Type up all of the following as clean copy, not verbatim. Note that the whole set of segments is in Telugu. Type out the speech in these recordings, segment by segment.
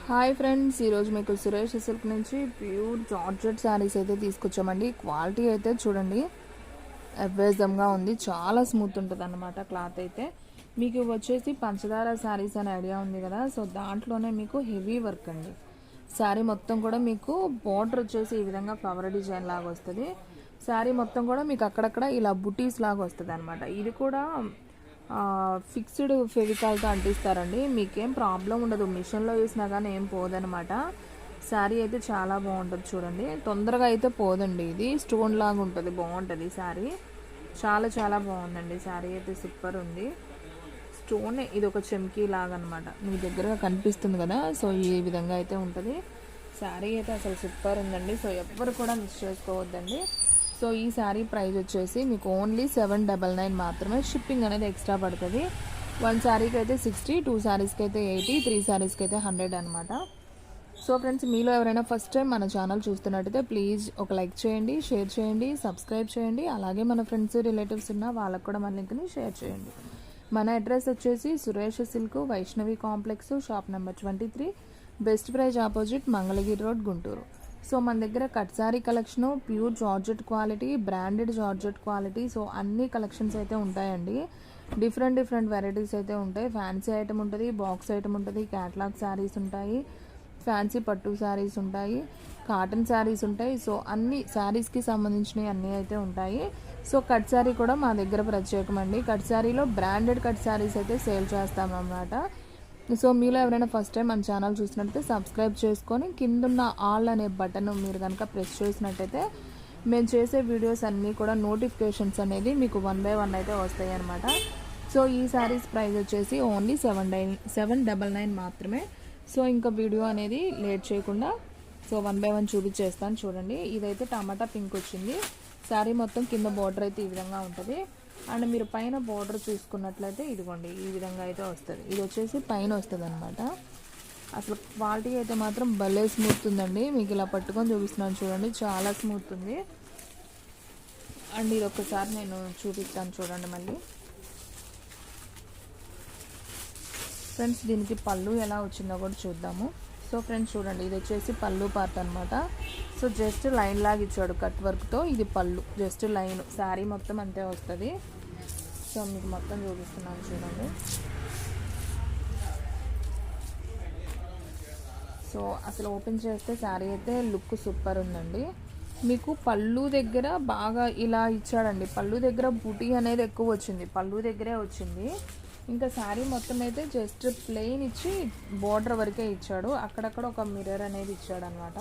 హాయ్ ఫ్రెండ్స్, ఈరోజు మీకు సురేష్ సిల్క్ నుంచి ప్యూర్ జార్జెట్ శారీస్ అయితే తీసుకొచ్చామండి. క్వాలిటీ అయితే చూడండి అవేజంగా ఉంది, చాలా స్మూత్ ఉంటుంది అన్నమాట. క్లాత్ అయితే మీకు వచ్చేసి పంచదార శారీస్ అనే ఐడియా ఉంది కదా, సో దాంట్లోనే మీకు హెవీ వర్క్ అండి. శారీ మొత్తం కూడా మీకు బోర్డర్ వచ్చేసి ఈ విధంగా ఫ్లవర్ డిజైన్ లాగా వస్తుంది. శారీ మొత్తం కూడా మీకు అక్కడక్కడ ఇలా బుటీస్ లాగా వస్తుంది అనమాట. ఇది కూడా ఫిక్స్డ్ ఫెవికాల్తో అంటిస్తారండి, మీకేం ప్రాబ్లం ఉండదు. మిషన్లో వేసినా కానీ ఏం పోదనమాట. శారీ అయితే చాలా బాగుంటుంది చూడండి, తొందరగా అయితే పోదండి. ఇది స్టోన్ లాగా ఉంటుంది, బాగుంటుంది శారీ. చాలా చాలా బాగుందండి శారీ అయితే, సూపర్ ఉంది. స్టోన్ ఇది ఒక చెమ్కీ లాగా అనమాట, మీ దగ్గరగా కనిపిస్తుంది కదా. సో ఈ విధంగా అయితే ఉంటుంది శారీ అయితే, అసలు సూపర్ ఉందండి. సో ఎవ్వరు కూడా మిస్ చేసుకోవద్దండి. సో ఈ శారీ ప్రైస్ వచ్చేసి మీకు ఓన్లీ 799 మాత్రమే. షిప్పింగ్ అనేది ఎక్స్ట్రా పడుతుంది. 1 శారీకి అయితే 60, 2 శారీస్కి అయితే 80, 3 శారీస్కి అయితే 100 అనమాట. సో ఫ్రెండ్స్, మీలో ఎవరైనా ఫస్ట్ టైం మన ఛానల్ చూస్తున్నట్టయితే ప్లీజ్ ఒక లైక్ చేయండి, షేర్ చేయండి, సబ్స్క్రైబ్ చేయండి. అలాగే మన ఫ్రెండ్స్ రిలేటివ్స్ ఉన్న వాళ్ళకు కూడా మన లింక్ని షేర్ చేయండి. మన అడ్రస్ వచ్చేసి Suresh silk, Vaishnavi complex, shop number 23, best praise opposite, Mangalagiri road, Guntur. So మన దగ్గర cut sari collection, pure georgette quality, branded georgette quality, so అన్ని కలెక్షన్స్ అయితే ఉంటాయండి. డిఫరెంట్ వెరైటీస్ అయితే ఉంటాయి. ఫ్యాన్సీ ఐటమ్ ఉంటుంది, బాక్స్ ఐటమ్ ఉంటుంది, క్యాటలాగ్ శారీస్ ఉంటాయి, ఫ్యాన్సీ పట్టు శారీస్ ఉంటాయి, కాటన్ శారీస్ ఉంటాయి. సో అన్ని శారీస్కి సంబంధించినవి అన్నీ అయితే ఉంటాయి. సో కట్ శారీ కూడా మా దగ్గర ప్రత్యేకం అండి. కట్ శారీలో బ్రాండెడ్ కట్ శారీస్ అయితే సేల్ చేస్తాం అన్నమాట. సో మీలో ఎవరైనా ఫస్ట్ టైం మన ఛానల్ చూసినట్టయితే సబ్స్క్రైబ్ చేసుకొని కిందున్న ఆల్ అనే బటన్ మీరు కనుక ప్రెస్ చేసినట్టయితే మేము చేసే వీడియోస్ అన్నీ కూడా నోటిఫికేషన్స్ అనేది మీకు 1 by 1 అయితే వస్తాయి అనమాట. సో ఈ శారీస్ ప్రైస్ వచ్చేసి ఓన్లీ 799 మాత్రమే. సో ఇంకా వీడియో అనేది లేట్ చేయకుండా సో 1 by 1 చూపించేస్తాను చూడండి. ఇదైతే టమాటా పింక్ వచ్చింది. శారీ మొత్తం కింద బార్డర్ అయితే ఈ విధంగా ఉంటుంది. అండ్ మీరు పైన బార్డర్ చూసుకున్నట్లయితే ఇదిగోండి ఈ విధంగా అయితే వస్తుంది. ఇది వచ్చేసి పైన వస్తుంది అనమాట. అసలు క్వాలిటీ అయితే మాత్రం భలే స్మూత్ ఉందండి. మీకు ఇలా పట్టుకొని చూపిస్తున్నాను చూడండి, చాలా స్మూత్ ఉంది. అండ్ ఇది ఒక్కసారి నేను చూపిస్తాను చూడండి మళ్ళీ. ఫ్రెండ్స్, దీనికి పళ్ళు ఎలా వచ్చిందో కూడా చూద్దాము. సో ఫ్రెండ్స్ చూడండి, ఇది వచ్చేసి పళ్ళు పార్ట్ అనమాట. సో జస్ట్ లైన్ లాగా ఇచ్చాడు కట్ వర్క్తో. ఇది పళ్ళు, జస్ట్ లైన్. శారీ మొత్తం అంతే వస్తుంది. సో మీకు మొత్తం చూపిస్తున్నాను చూడండి. సో అసలు ఓపెన్ చేస్తే శారీ అయితే లుక్ సూపర్ ఉందండి. మీకు పళ్ళు దగ్గర బాగా ఇలా ఇచ్చాడండి. పళ్ళు దగ్గర బూటీ అనేది ఎక్కువ వచ్చింది, పళ్ళు దగ్గరే వచ్చింది. ఇంకా శారీ మొత్తం అయితే జస్ట్ ప్లెయిన్ ఇచ్చి బోర్డర్ వరకే ఇచ్చాడు. అక్కడక్కడ ఒక మిర్రర్ అనేది ఇచ్చాడు అనమాట.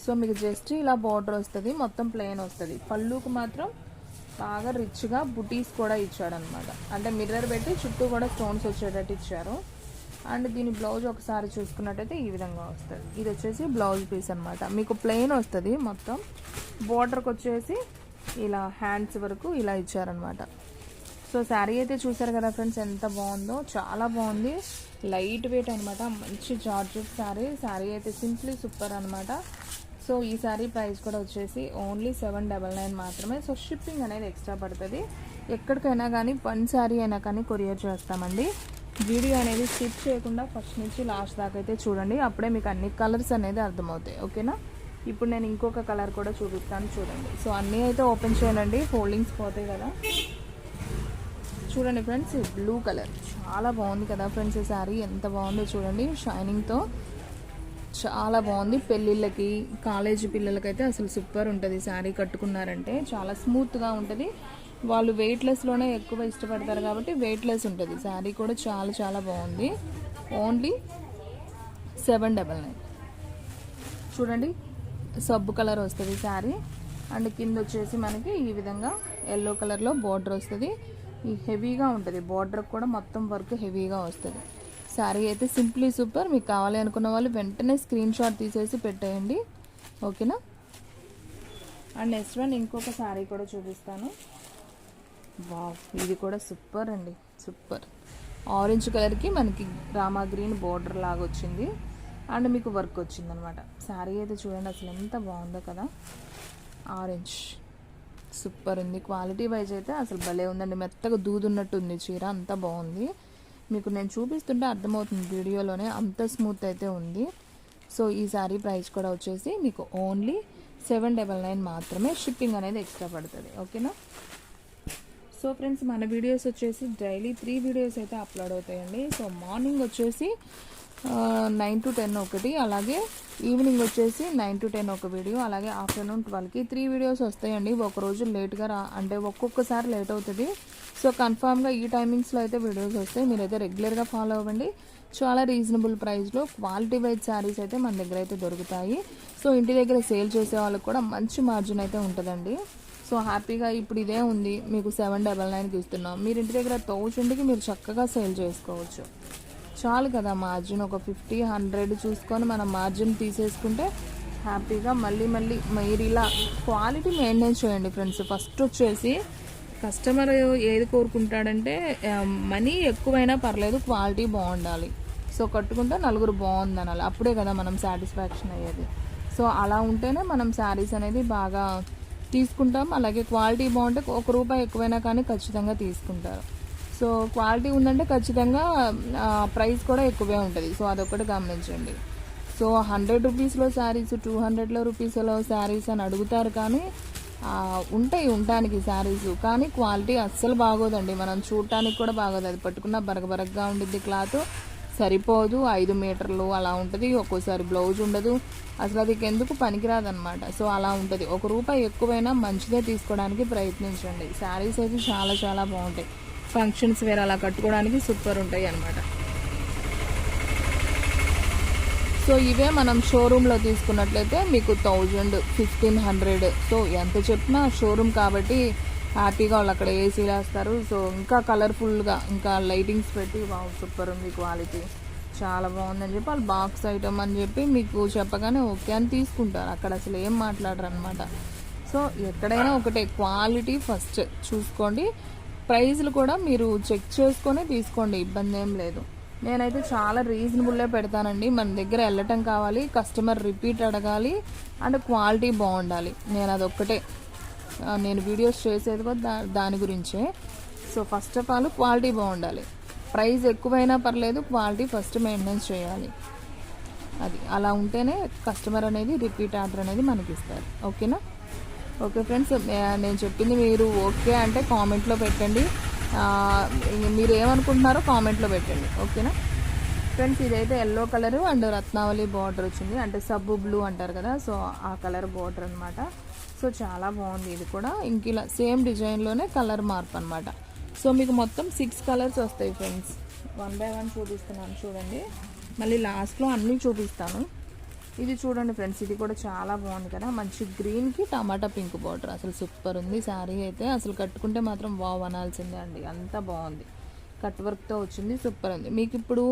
సో మీకు జస్ట్ ఇలా బోర్డర్ వస్తుంది, మొత్తం ప్లెయిన్ వస్తుంది. పళ్ళుకు మాత్రం బాగా రిచ్గా బుటీస్ కూడా ఇచ్చాడు అనమాట. అంటే మిర్రర్ పెట్టి చుట్టూ కూడా స్టోన్స్ వచ్చేటట్టు ఇచ్చారు. అండ్ దీని బ్లౌజ్ ఒకసారి చూసుకున్నట్టయితే ఈ విధంగా వస్తుంది. ఇది వచ్చేసి బ్లౌజ్ పీస్ అనమాట. మీకు ప్లెయిన్ వస్తుంది మొత్తం. బోర్డర్కి వచ్చేసి ఇలా హ్యాండ్స్ వరకు ఇలా ఇచ్చారనమాట. సో శారీ అయితే చూసారు కదా ఫ్రెండ్స్, ఎంత బాగుందో, చాలా బాగుంది. లైట్ వెయిట్ అనమాట, మంచి జార్జెట్ శారీ. శారీ అయితే సింప్లీ సూపర్ అనమాట. సో ఈ శారీ ప్రైస్ కూడా వచ్చేసి ఓన్లీ 799 మాత్రమే. సో షిప్పింగ్ అనేది ఎక్స్ట్రా పడుతుంది. ఎక్కడికైనా కానీ 1 శారీ అయినా కానీ కొరియర్ చేస్తామండి. వీడియో అనేది స్కిప్ చేయకుండా ఫస్ట్ నుంచి లాస్ట్ దాకా అయితే చూడండి, అప్పుడే మీకు అన్ని కలర్స్ అనేది అర్థమవుతాయి. ఓకేనా? ఇప్పుడు నేను ఇంకొక కలర్ కూడా చూపిస్తాను చూడండి. సో అన్నీ అయితే ఓపెన్ చేయండి, ఫోల్డింగ్స్ పోతాయి కదా. చూడండి ఫ్రెండ్స్, బ్లూ కలర్ చాలా బాగుంది కదా ఫ్రెండ్స్. ఈ శారీ ఎంత బాగుందో చూడండి, షైనింగ్తో చాలా బాగుంది. పెళ్ళిళ్ళకి, కాలేజీ పిల్లలకైతే అసలు సూపర్ ఉంటుంది. శారీ కట్టుకున్నారంటే చాలా స్మూత్గా ఉంటుంది. వాళ్ళు వెయిట్లెస్లోనే ఎక్కువ ఇష్టపడతారు కాబట్టి వెయిట్లెస్ ఉంటుంది. శారీ కూడా చాలా చాలా బాగుంది. ఓన్లీ 799. చూడండి, సబ్బు కలర్ వస్తుంది శారీ. అండ్ కింద వచ్చేసి మనకి ఈ విధంగా ఎల్లో కలర్లో బార్డర్ వస్తుంది. ఈ హెవీగా ఉంటుంది, బార్డర్ కూడా మొత్తం వర్క్ హెవీగా వస్తుంది. శారీ అయితే సింప్లీ సూపర్. మీకు కావాలి అనుకున్న వాళ్ళు వెంటనే స్క్రీన్ షాట్ తీసేసి పెట్టేయండి, ఓకేనా? అండ్ నెక్స్ట్ వన్ ఇంకొక శారీ కూడా చూపిస్తాను. వావ్, ఇది కూడా సూపర్ అండి, సూపర్. ఆరెంజ్ కలర్కి మనకి రామా గ్రీన్ బార్డర్ లాగా వచ్చింది. అండ్ మీకు వర్క్ వచ్చింది అనమాట. శారీ అయితే చూడండి అసలు ఎంత బాగుందో కదా. ఆరెంజ్ సూపర్ ఉంది. క్వాలిటీ వైజ్ అయితే అసలు భలే ఉందండి, మెత్తగా దూదున్నట్టు ఉంది చీర, అంతా బాగుంది. మీకు నేను చూపిస్తుంటే అర్థమవుతుంది వీడియోలోనే, అంత స్మూత్ అయితే ఉంది. సో ఈ శారీ ప్రైస్ కూడా వచ్చేసి మీకు ఓన్లీ 799 మాత్రమే. షిప్పింగ్ అనేది ఎక్స్ట్రా పడుతుంది. ఓకేనా. సో ఫ్రెండ్స్, మన వీడియోస్ వచ్చేసి డైలీ 3 వీడియోస్ అయితే అప్లోడ్ అవుతాయండి. సో మార్నింగ్ వచ్చేసి 9 to 10 ఒకటి, అలాగే ఈవినింగ్ వచ్చేసి 9 to 10 ఒక వీడియో, అలాగే ఆఫ్టర్నూన్ 12కి 3 వీడియోస్ వస్తాయండి. ఒకరోజు లేట్గా అంటే ఒక్కొక్కసారి లేట్ అవుతుంది. సో కన్ఫామ్గా ఈ టైమింగ్స్లో అయితే వీడియోస్ వస్తాయి. మీరైతే రెగ్యులర్గా ఫాలో అవ్వండి. చాలా రీజనబుల్ ప్రైస్లో క్వాలిటీ వైజ్ శారీస్ అయితే మన దగ్గర అయితే దొరుకుతాయి. సో ఇంటి దగ్గర సేల్ చేసే వాళ్ళకి కూడా మంచి మార్జిన్ అయితే ఉంటుందండి. సో హ్యాపీగా ఇప్పుడు ఇదే ఉంది, మీకు 799కి ఇస్తున్నాం. మీరు ఇంటి దగ్గర 1000కి మీరు చక్కగా సేల్ చేసుకోవచ్చు. చాలు కదా మార్జిన్, ఒక 50-100 చూసుకొని మనం మార్జిన్ తీసేసుకుంటే హ్యాపీగా మళ్ళీ మీరు ఇలా క్వాలిటీ మెయింటైన్ చేయండి ఫ్రెండ్స్. ఫస్ట్ వచ్చేసి కస్టమర్ ఏది కోరుకుంటాడంటే మనీ ఎక్కువైనా పర్లేదు, క్వాలిటీ బాగుండాలి. సో కట్టుకుంటే నలుగురు బాగుంది అనాలి, అప్పుడే కదా మనం సాటిస్ఫాక్షన్ అయ్యేది. సో అలా ఉంటేనే మనం శారీస్ అనేది బాగా తీసుకుంటాం. అలాగే క్వాలిటీ బాగుంటే ₹1 ఎక్కువైనా కానీ ఖచ్చితంగా తీసుకుంటారు. సో క్వాలిటీ ఉందంటే ఖచ్చితంగా ప్రైస్ కూడా ఎక్కువే ఉంటుంది. సో అదొకటి గమనించండి. సో 100 రూపీస్లో శారీస్, 200 రూపీస్లో శారీస్ అని అడుగుతారు, కానీ ఉంటాయి ఉండటానికి శారీస్, కానీ క్వాలిటీ అస్సలు బాగోదండి. మనం చూడటానికి కూడా బాగోదు. అది పట్టుకున్న బరగబరగ్గా ఉండిద్ది, క్లాత్ సరిపోదు, 5 మీటర్లు అలా ఉంటుంది. ఒక్కోసారి బ్లౌజ్ ఉండదు, అసలు అది ఎందుకు పనికిరాదనమాట. సో అలా ఉంటుంది. ₹1 ఎక్కువైనా మంచిదే తీసుకోవడానికి ప్రయత్నించండి. శారీస్ అయితే చాలా చాలా బాగుంటాయి. ఫంక్షన్స్ వేరే అలా కట్టుకోవడానికి సూపర్ ఉంటాయి అన్నమాట. సో ఇవే మనం షోరూంలో తీసుకున్నట్లయితే మీకు 1000, 1500. సో ఎంత చెప్పినా షోరూమ్ కాబట్టి హ్యాపీగా వాళ్ళు అక్కడ ఏసీలు వేస్తారు. సో ఇంకా కలర్ఫుల్గా, ఇంకా లైటింగ్స్ పెట్టి సూపర్ ఉంది, క్వాలిటీ చాలా బాగుందని చెప్పి వాళ్ళు బాక్స్ ఐటమ్ అని చెప్పి మీకు చెప్పగానే ఓకే అని తీసుకుంటారు. అక్కడ అసలు ఏం మాట్లాడరు అనమాట. సో ఎక్కడైనా ఒకటే, క్వాలిటీ ఫస్ట్ చూసుకోండి. ప్రైజ్లు కూడా మీరు చెక్ చేసుకొని తీసుకోండి, ఇబ్బంది ఏం లేదు. నేనైతే చాలా రీజనబుల్లే పెడతానండి. మన దగ్గర వెళ్ళటం కావాలి, కస్టమర్ రిపీట్ అడగాలి, అండ్ క్వాలిటీ బాగుండాలి. నేను అదొక్కటే నేను వీడియోస్ చేసేది కూడా దాని గురించే. So first of all quality బాగుండాలి. ప్రైస్ ఎక్కువైనా పర్లేదు, క్వాలిటీ ఫస్ట్ మెయింటెనెన్స్ చేయాలి. అది అలా ఉంటేనే కస్టమర్ అనేది రిపీట్ ఆర్డర్ అనేది మనకి ఇస్తారు. ఓకేనా. ఓకే ఫ్రెండ్స్, నేను చెప్పింది మీరు ఓకే అంటే కామెంట్లో పెట్టండి. మీరు ఏమనుకుంటున్నారో కామెంట్లో పెట్టండి. ఓకేనా ఫ్రెండ్స్. ఇదైతే ఎల్లో కలర్ అండ్ రత్నావళి బార్డర్ వచ్చింది, అంటే సబ్బు బ్లూ అంటారు కదా, సో ఆ కలర్ బార్డర్ అనమాట. సో చాలా బాగుంది. ఇది కూడా ఇంక ఇలా సేమ్ డిజైన్లోనే కలర్ మార్పు అనమాట. సో మీకు మొత్తం 6 కలర్స్ వస్తాయి ఫ్రెండ్స్. 1 by 1 చూపిస్తున్నాను చూడండి, మళ్ళీ లాస్ట్లో అన్నీ చూపిస్తాను. ఇది చూడండి ఫ్రెండ్స్, ఇది కూడా చాలా బాగుంది కదా, మంచి గ్రీన్కి టమాటా పింక్ బార్డర్. అసలు సూపర్ ఉంది శారీ అయితే. అసలు కట్టుకుంటే మాత్రం వావ్ అనాల్సిందే అండి, అంత బాగుంది. కట్ వర్క్తో వచ్చింది, సూపర్ ఉంది. మీకు ఇప్పుడు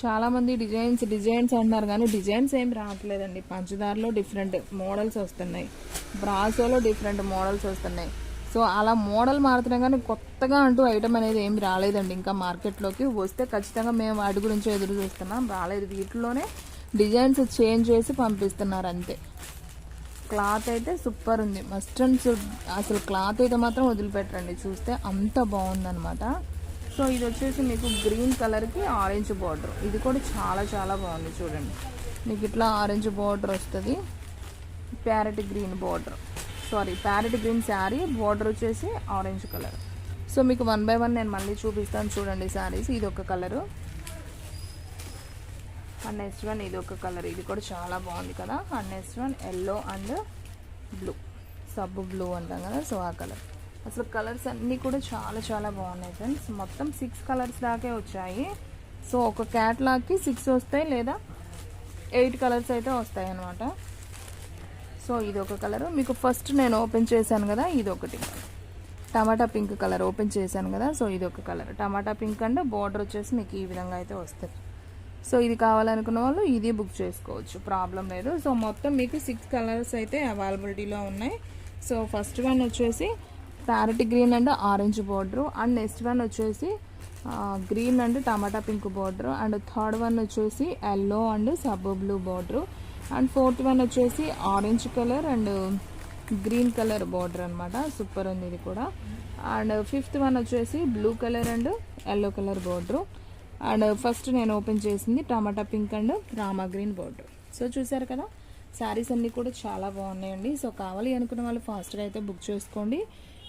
చాలామంది డిజైన్స్ అంటున్నారు, కానీ డిజైన్స్ ఏం రావట్లేదండి. పంచదారలో డిఫరెంట్ మోడల్స్ వస్తున్నాయి, బ్రాసోలో డిఫరెంట్ మోడల్స్ వస్తున్నాయి. సో అలా మోడల్ మారుతున్నాయి, కానీ కొత్తగా అంటూ ఐటమ్ అనేది ఏం రాలేదండి ఇంకా మార్కెట్లోకి. వస్తే ఖచ్చితంగా మేము వాటి గురించి ఎదురు చూస్తున్నాం, రాలేదు. వీటిలోనే డిజైన్స్ చేంజ్ చేసి పంపిస్తున్నారు అంతే. క్లాత్ అయితే సూపర్ ఉంది, మస్ట్ అండ్ షుడ్. అసలు క్లాత్ అయితే మాత్రం వదిలిపెట్టండి, చూస్తే అంత బాగుందనమాట. సో ఇది వచ్చేసి మీకు గ్రీన్ కలర్కి ఆరెంజ్ బార్డర్. ఇది కూడా చాలా చాలా బాగుంది చూడండి. మీకు ఇట్లా ఆరెంజ్ బార్డర్ వస్తుంది, parrot green border, parrot green sari border వచ్చేసి ఆరెంజ్ కలర్. సో మీకు 1 by 1 నేను మళ్ళీ చూపిస్తాను చూడండి శారీస్. ఇది ఒక కలరు, అండ్ నెక్స్ట్ వన్ ఇది ఒక కలర్. ఇది కూడా చాలా బాగుంది కదా. And next one yellow and blue, సబ్బు బ్లూ అంటాం కదా, సో ఆ కలర్. అసలు కలర్స్ అన్నీ కూడా చాలా చాలా బాగున్నాయి ఫ్రెండ్స్. మొత్తం 6 కలర్స్ దాకే వచ్చాయి. సో ఒక క్యాట్లాగ్కి 6 వస్తాయి, లేదా 8 కలర్స్ అయితే వస్తాయి అన్నమాట. సో ఇది ఒక కలరు. మీకు ఫస్ట్ నేను ఓపెన్ చేశాను కదా, ఇది ఒకటి టమాటా పింక్ కలర్ ఓపెన్ చేశాను కదా. సో ఇది ఒక colour tomato pink and border వచ్చేసి మీకు ఈ విధంగా అయితే వస్తుంది. సో ఇది కావాలనుకున్న వాళ్ళు ఇది బుక్ చేసుకోవచ్చు, ప్రాబ్లం లేదు. సో మొత్తం మీకు 6 కలర్స్ అయితే అవైలబిలిటీలో ఉన్నాయి. సో ఫస్ట్ వన్ వచ్చేసి parrot green and orange border, and next one వచ్చేసి గ్రీన్ అండ్ టమాటా pink border, and third one వచ్చేసి ఎల్లో అండ్ సబ్బు blue border, and fourth one వచ్చేసి orange colour and green colour border అనమాట. సూపర్ ఉంది ఇది కూడా. అండ్ ఫిఫ్త్ వన్ వచ్చేసి blue colour and yellow colour border. And first నేను ఓపెన్ చేసింది టమాటా pink and Rama green border. So చూసారు కదా, శారీస్ అన్నీ కూడా చాలా బాగున్నాయండి. సో కావాలి అనుకున్న వాళ్ళు ఫాస్ట్గా అయితే బుక్ చేసుకోండి.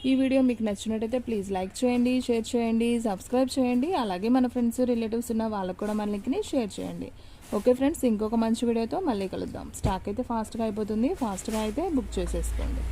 ఈ వీడియో మీకు నచ్చినట్టయితే ప్లీజ్ లైక్ చేయండి, షేర్ చేయండి, సబ్స్క్రైబ్ చేయండి. అలాగే మన ఫ్రెండ్స్ రిలేటివ్స్ ఉన్న వాళ్ళకు కూడా మన లింక్ని షేర్ చేయండి. ఓకే ఫ్రెండ్స్, ఇంకొక మంచి వీడియోతో మళ్ళీ కలుద్దాం. స్టాక్ అయితే ఫాస్ట్గా అయిపోతుంది, ఫాస్ట్గా అయితే బుక్ చేసేసుకోండి.